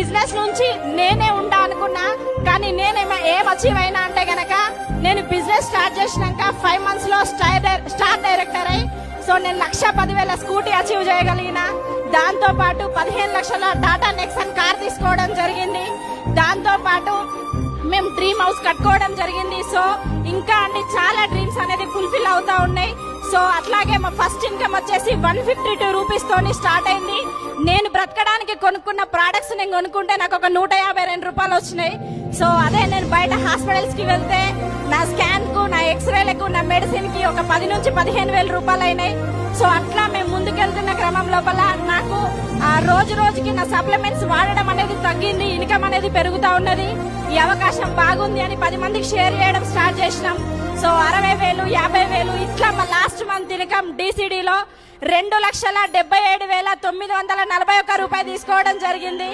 Business నుంచి నేనే ఉంటా అనుకున్నా, కానీ నేనేమో ఏం అచీవ్ అయినా అంటే గనక నేను బిజినెస్ స్టార్ట్ చేసినాక 5 months లో స్టార్ డైరెక్టర్ అయి సో నేను 1,10,000 స్కూటీ అచీవ్ చేయగలిగిన. దాంతో పాటు 15 లక్షల టాటా నెక్సన్ కార్ తీసుకోవడం జరిగింది. దాంతో పాటు మేము డ్రీమ్ హౌస్ కట్టుకోవడం జరిగింది. సో ఇంకా అంటే చాలా డ్రీమ్స్ అనేది ఫుల్ఫిల్ అవుతా ఉన్నాయి. సో అట్లాగే మా ఫస్ట్ ఇన్కమ్ వచ్చేసి 152 రూపీస్ తోని స్టార్ట్ అయింది. నేను బ్రతకడానికి కొనుక్కున్న ప్రోడక్ట్స్ నేను కొనుక్కుంటే నాకు ఒక 152 రూపాయలు వచ్చినాయి. సో అదే నేను బయట హాస్పిటల్స్ కి వెళ్తే నా స్కాన్ కు, నా ఎక్స్రేలకు, నా మెడిసిన్ కి ఒక 10 నుంచి 15,000 రూపాయలు అయినాయి. సో అట్లా మేము ముందుకెళ్తున్న క్రమం లోపల నాకు ఆ రోజు రోజుకి నా సప్లిమెంట్స్ వాడడం అనేది తగ్గింది, ఇన్కమ్ అనేది పెరుగుతా ఉన్నది. ఈ అవకాశం బాగుంది అని 10 మందికి షేర్ చేయడం స్టార్ట్ చేసినాం. సో 60,000, 50,000 ఇట్లా మా లాస్ట్ మంత్ ఇన్కమ్ DCDలో 2,77,941 రూపాయలు తీసుకోవడం జరిగింది.